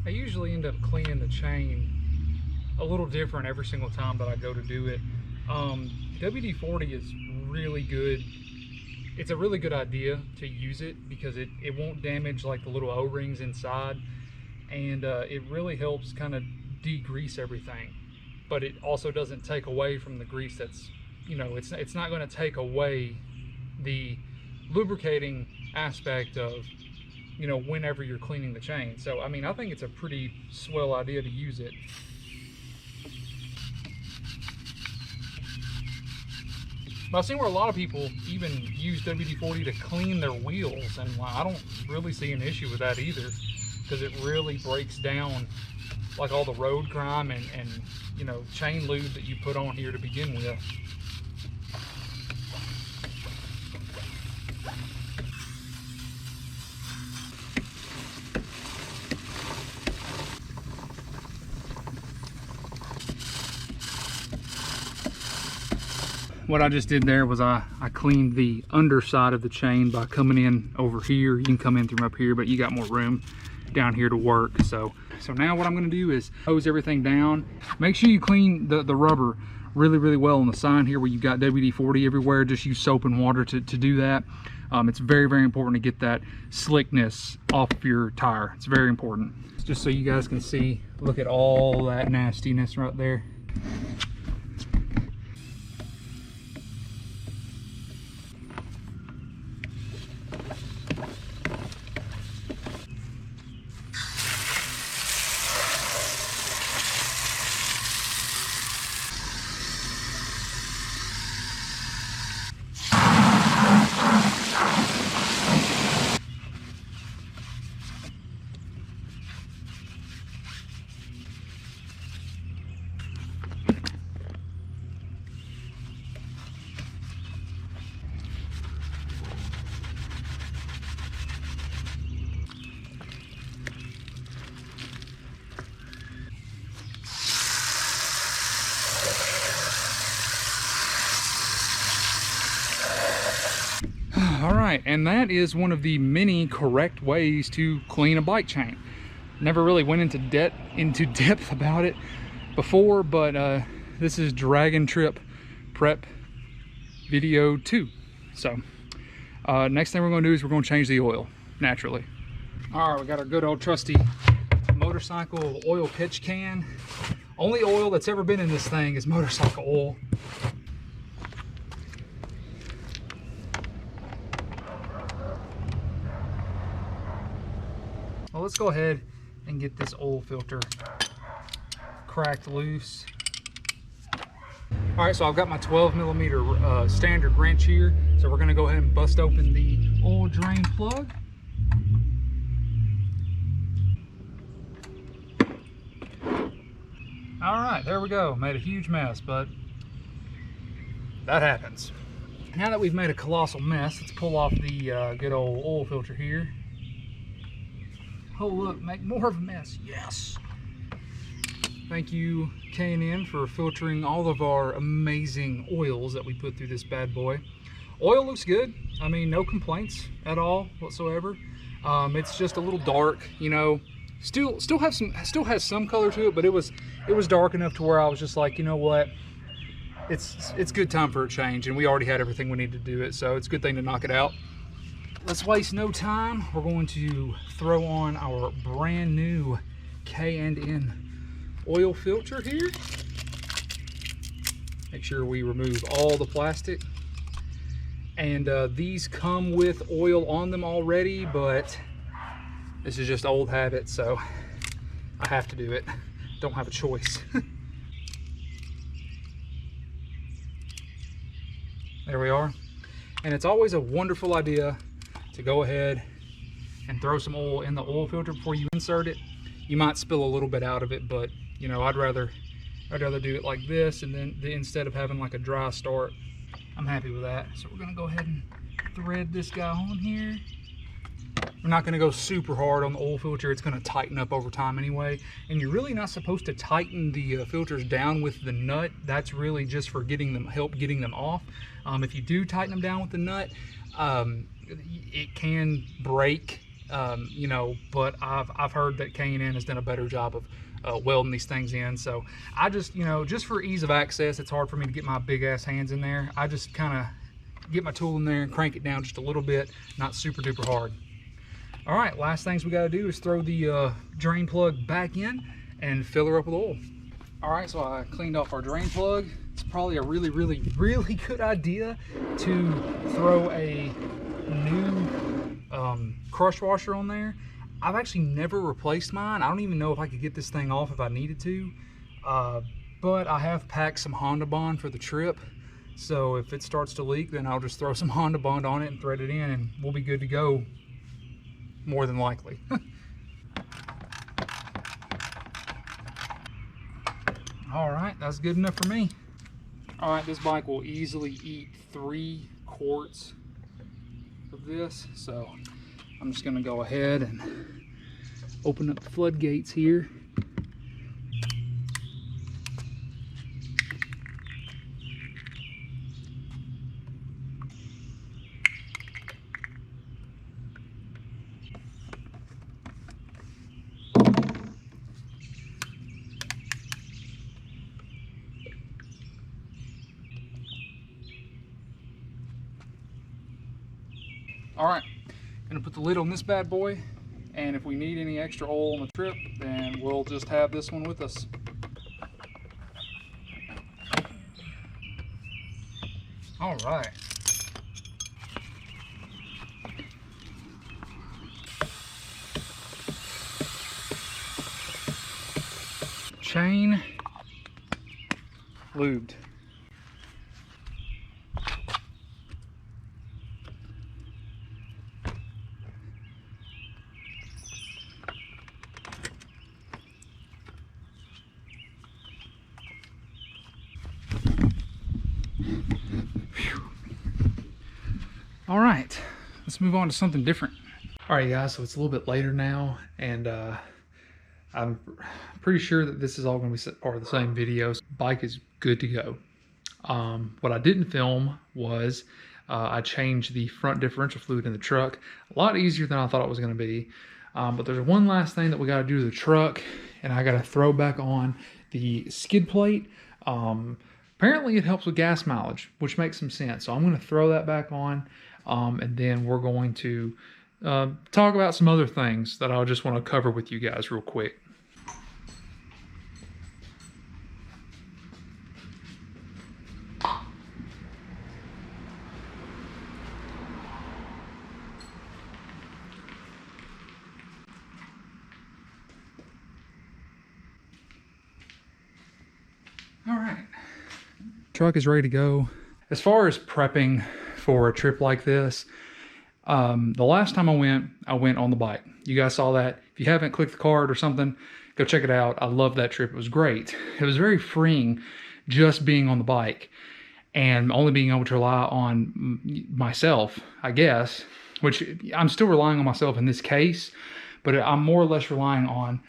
I usually end up cleaning the chain a little different every single time that I go to do it. WD-40 is really good. It's a really good idea to use it because it won't damage like the little O-rings inside, and it really helps kind of degrease everything. But it also doesn't take away from the grease that's, you know, it's not going to take away the lubricating aspect of, you know, whenever you're cleaning the chain. So I mean, I think it's a pretty swell idea to use it. But I've seen where a lot of people even use WD-40 to clean their wheels, and I don't really see an issue with that either, because it really breaks down like all the road grime and you know, chain lube that you put on here to begin with. What I just did there was I cleaned the underside of the chain by coming in over here. You can come in from up here, but you got more room down here to work. So now what I'm gonna do is hose everything down. Make sure you clean the rubber really well on the sign here where you've got WD-40 everywhere. Just use soap and water to do that. It's very important to get that slickness off of your tire. It's very important. Just so you guys can see, look at all that nastiness right there. All right, and that is one of the many correct ways to clean a bike chain. Never really went into depth about it before, but this is Dragon Trip Prep video 2. So next thing we're going to do is we're going to change the oil, naturally. All right, we got our good old trusty motorcycle oil pitch can. Only oil that's ever been in this thing is motorcycle oil. Well, let's go ahead and get this oil filter cracked loose. All right, so I've got my 12mm standard wrench here. So we're gonna go ahead and bust open the oil drain plug. All right, there we go. Made a huge mess, but that happens. Now that we've made a colossal mess, let's pull off the good old oil filter here. Oh look, make more of a mess, yes! Thank you, Canon, for filtering all of our amazing oils that we put through this bad boy. Oil looks good. I mean, no complaints at all whatsoever. It's just a little dark, you know. Still has some color to it, but it was dark enough to where I was just like, you know what? It's good time for a change, and we already had everything we needed to do it, so it's a good thing to knock it out. Let's waste no time. We're going to throw on our brand new K&N oil filter here. Make sure we remove all the plastic. And these come with oil on them already, but this is just old habit, so I have to do it. Don't have a choice. There we are. And it's always a wonderful idea to go ahead and throw some oil in the oil filter before you insert it. You might spill a little bit out of it, but you know, I'd rather do it like this, and then instead of having like a dry start. I'm happy with that. So we're gonna go ahead and thread this guy on here. We're not gonna go super hard on the oil filter. It's gonna tighten up over time anyway. And you're really not supposed to tighten the filters down with the nut. That's really just for help getting them off. If you do tighten them down with the nut, it can break You know, but I've heard that K&N has done a better job of welding these things in. So I just, you know, just for ease of access, it's hard for me to get my big ass hands in there. I just kind of get my tool in there and crank it down just a little bit, not super duper hard. All right, last things we got to do is throw the drain plug back in and fill her up with oil. All right, so I cleaned off our drain plug. It's probably a really good idea to throw a new crush washer on there. I've actually never replaced mine. I don't even know if I could get this thing off if I needed to, but I have packed some Honda Bond for the trip, so if it starts to leak, then I'll just throw some Honda Bond on it and thread it in, and we'll be good to go, more than likely. All right, that's good enough for me. All right, this bike will easily eat 3 quarts of this, so I'm just gonna go ahead and open up the floodgates here. All right, gonna put the lid on this bad boy, and if we need any extra oil on the trip, then we'll just have this one with us. All right. Chain lubed. All right, let's move on to something different. All right, guys, so it's a little bit later now, and I'm pretty sure that this is all going to be part of the same video. Bike is good to go. What I didn't film was I changed the front differential fluid in the truck. A lot easier than I thought it was going to be. But there's one last thing that we got to do to the truck, and I got to throw back on the skid plate. Apparently it helps with gas mileage, which makes some sense. So I'm going to throw that back on, and then we're going to talk about some other things that I just want to cover with you guys real quick. All right, truck is ready to go. As far as prepping for a trip like this, the last time I went on the bike. You guys saw that. If you haven't, clicked the card or something, go check it out. I love that trip. It was great. It was very freeing just being on the bike and only being able to rely on myself, I guess, which I'm still relying on myself in this case, but I'm more or less relying on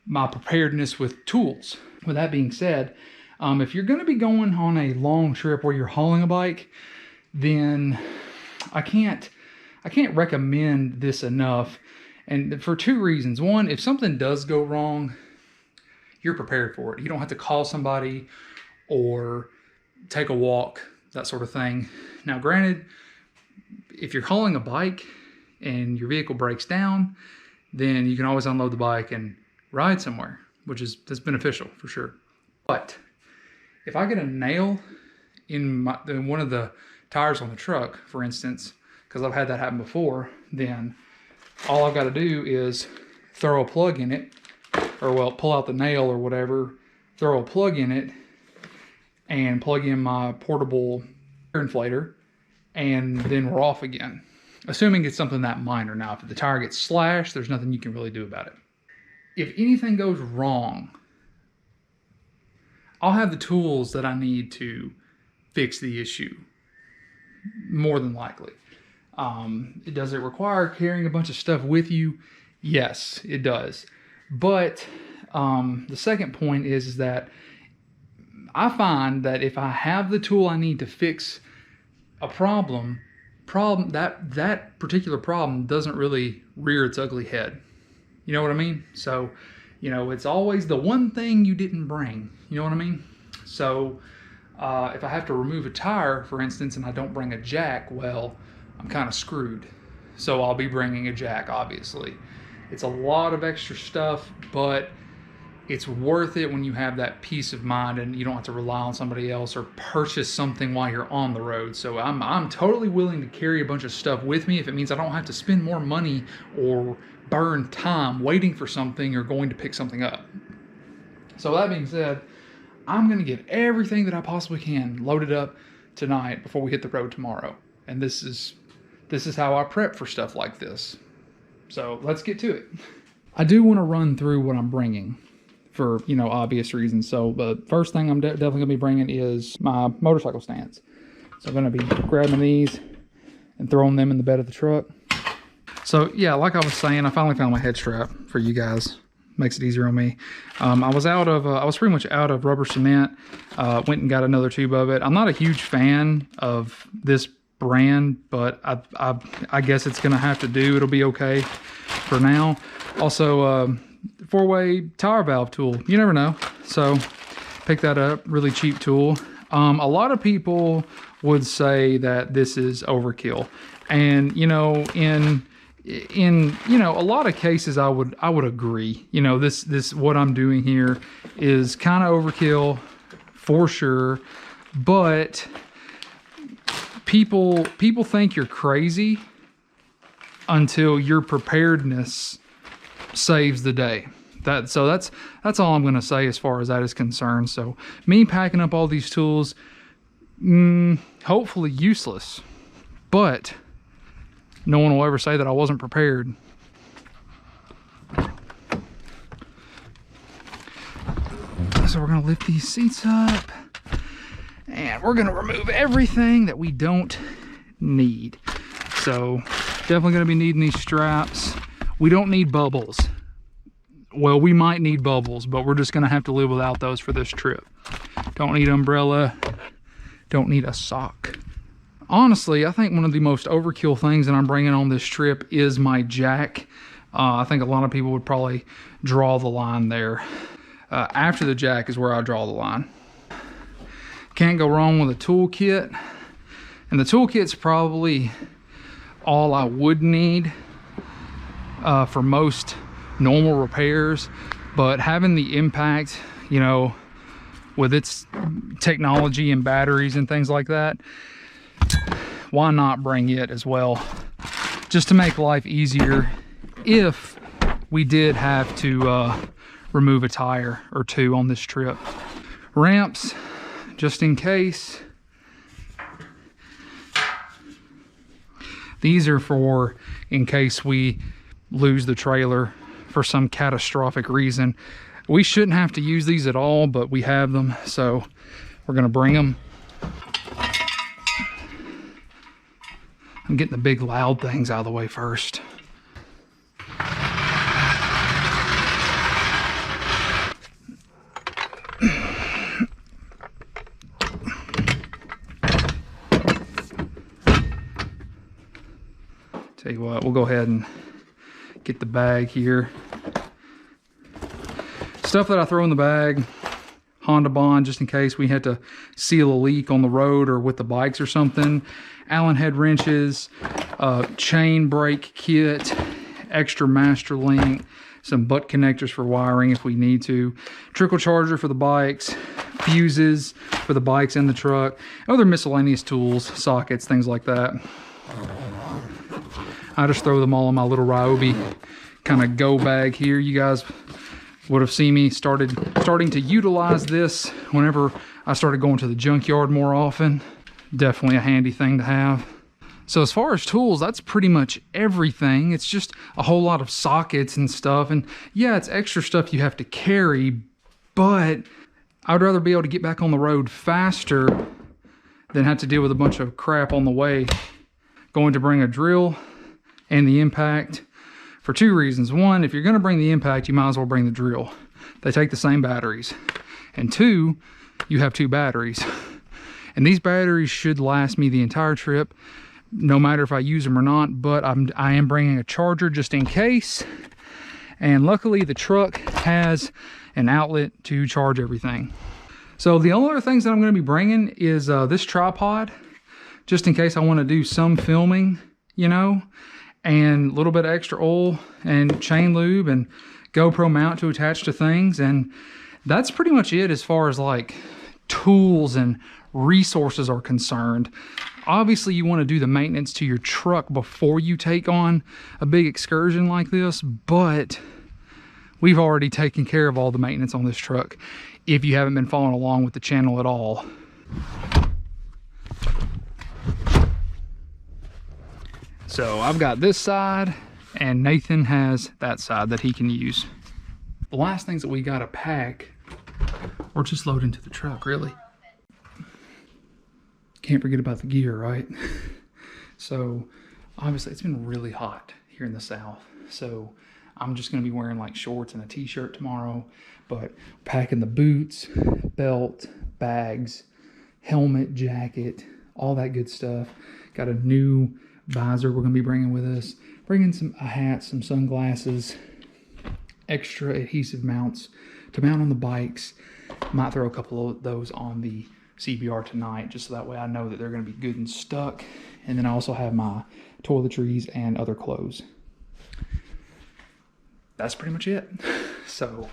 my preparedness with tools. With that being said, if you're going to be going on a long trip where you're hauling a bike, then I can't recommend this enough, and for 2 reasons. One, if something does go wrong, you're prepared for it. You don't have to call somebody or take a walk, that sort of thing. Now, granted, if you're hauling a bike and your vehicle breaks down, then you can always unload the bike and ride somewhere, that's beneficial for sure. But if I get a nail in one of the tires on the truck, for instance, because I've had that happen before, then all I've got to do is throw a plug in it, or well, pull out the nail or whatever, throw a plug in it, and plug in my portable air inflator, and then we're off again. Assuming it's something that minor. Now, if the tire gets slashed, there's nothing you can really do about it. If anything goes wrong, I'll have the tools that I need to fix the issue, more than likely. Does it require carrying a bunch of stuff with you? Yes, it does. But the second point is that I find that if I have the tool I need to fix a problem, problem, that particular problem doesn't really rear its ugly head. You know what I mean? So, you know, it's always the one thing you didn't bring. You know what I mean? So if I have to remove a tire, for instance, and I don't bring a jack, well, I'm kind of screwed. So I'll be bringing a jack, obviously. It's a lot of extra stuff, but it's worth it when you have that peace of mind and you don't have to rely on somebody else or purchase something while you're on the road. So I'm totally willing to carry a bunch of stuff with me if it means I don't have to spend more money or burn time waiting for something or going to pick something up. So that being said, I'm gonna get everything that I possibly can loaded up tonight before we hit the road tomorrow. And this is how I prep for stuff like this. So let's get to it. I do want to run through what I'm bringing for, you know, obvious reasons. So the first thing I'm definitely gonna be bringing is my motorcycle stands. So I'm gonna be grabbing these and throwing them in the bed of the truck. So yeah, like I was saying, I finally found my head strap for you guys. Makes it easier on me. I was pretty much out of rubber cement. Went and got another tube of it. I'm not a huge fan of this brand, but I guess it's gonna have to do. It'll be okay for now. Also, 4-way tire valve tool. You never know. So pick that up. Really cheap tool. A lot of people would say that this is overkill, and you know, in you know, a lot of cases I would agree. You know, this what I'm doing here is kind of overkill for sure, but people think you're crazy until your preparedness saves the day. That's all I'm gonna say as far as that is concerned. So me packing up all these tools, hopefully useless, but no one will ever say that I wasn't prepared. So we're gonna lift these seats up and we're gonna remove everything that we don't need. So definitely gonna be needing these straps. We don't need bubbles. Well, we might need bubbles, but we're just gonna have to live without those for this trip. Don't need umbrella, don't need a sock. Honestly, I think one of the most overkill things that I'm bringing on this trip is my jack. I think a lot of people would probably draw the line there. After the jack is where I draw the line. Can't go wrong with a toolkit. And the toolkit's probably all I would need for most normal repairs. But having the impact, you know, with its technology and batteries and things like that, why not bring it as well, just to make life easier if we did have to remove a tire or two on this trip. Ramps, just in case. These are for in case we lose the trailer for some catastrophic reason. We shouldn't have to use these at all, but we have them, so we're gonna bring them. I'm getting the big loud things out of the way first. Tell you what, we'll go ahead and get the bag here. Stuff that I throw in the bag, Honda Bond, just in case we had to seal a leak on the road or with the bikes or something. Allen head wrenches, chain brake kit, extra master link, some butt connectors for wiring if we need to, trickle charger for the bikes, fuses for the bikes and the truck, other miscellaneous tools, sockets, things like that. I just throw them all in my little Ryobi kind of go bag here. You guys would have seen me starting to utilize this whenever I started going to the junkyard more often. Definitely a handy thing to have. So as far as tools, that's pretty much everything. It's just a whole lot of sockets and stuff. And yeah, it's extra stuff you have to carry, but I'd rather be able to get back on the road faster than have to deal with a bunch of crap on the way. Going to bring a drill and the impact for two reasons. One, if you're going to bring the impact, you might as well bring the drill. They take the same batteries. And two, you have two batteries. And these batteries should last me the entire trip. no matter if I use them or not, but I am bringing a charger just in case. And luckily the truck has an outlet to charge everything. So the only other things that I'm going to be bringing is this tripod, just in case I want to do some filming, you know, and a little bit of extra oil and chain lube and GoPro mount to attach to things. And that's pretty much it as far as like tools and resources are concerned. Obviously you want to do the maintenance to your truck before you take on a big excursion like this, but we've already taken care of all the maintenance on this truck if you haven't been following along with the channel at all. So I've got this side and Nathan has that side that he can use. The last things that we got to pack or just load into the truck, really. Can't forget about the gear, right? So obviously it's been really hot here in the south, so I'm just going to be wearing like shorts and a t-shirt tomorrow, but packing the boots, belt, bags, helmet, jacket, all that good stuff. Got a new visor we're going to be bringing with us, bringing a hat, some sunglasses, extra adhesive mounts to mount on the bikes. Might throw a couple of those on the CBR tonight, just so that way I know that they're going to be good and stuck. And then I also have my toiletries and other clothes. That's pretty much it. So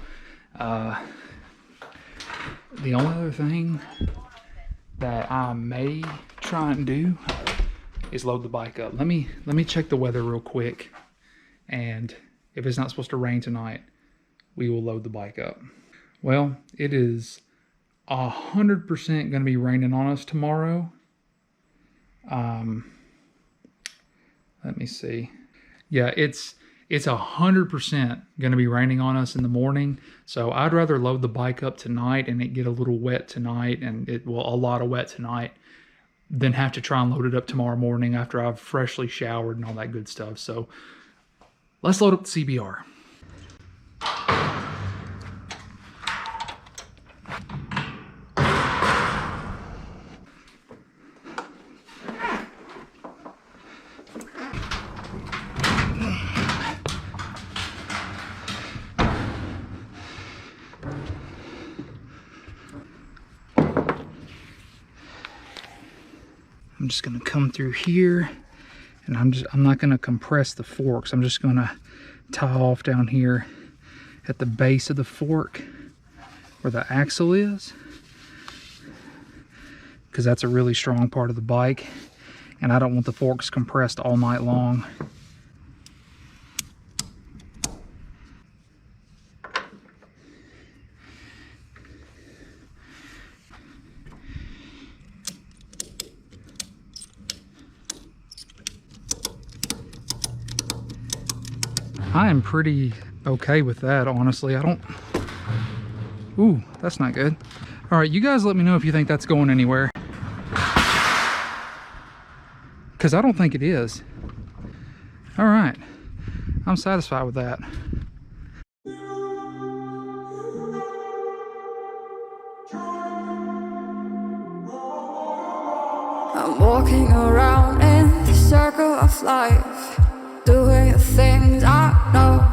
the only other thing that I may try and do is load the bike up. Let me check the weather real quick, and if it's not supposed to rain tonight, we will load the bike up. Well, it is 100% going to be raining on us tomorrow. Let me see. Yeah, it's 100% going to be raining on us in the morning. So I'd rather load the bike up tonight and it get a little wet tonight, and a lot of wet tonight, than have to try and load it up tomorrow morning after I've freshly showered and all that good stuff. So let's load up the CBR. I'm just going to come through here, and I'm not going to compress the forks. I'm just going to tie off down here at the base of the fork where the axle is, because that's a really strong part of the bike, and I don't want the forks compressed all night long. I am pretty okay with that, honestly. Ooh, that's not good. All right, you guys let me know if you think that's going anywhere, because I don't think it is. All right, I'm satisfied with that. I'm walking around in the circle of life, doing the things I know,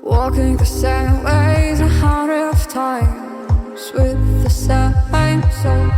walking the same ways 100 times with the same soul.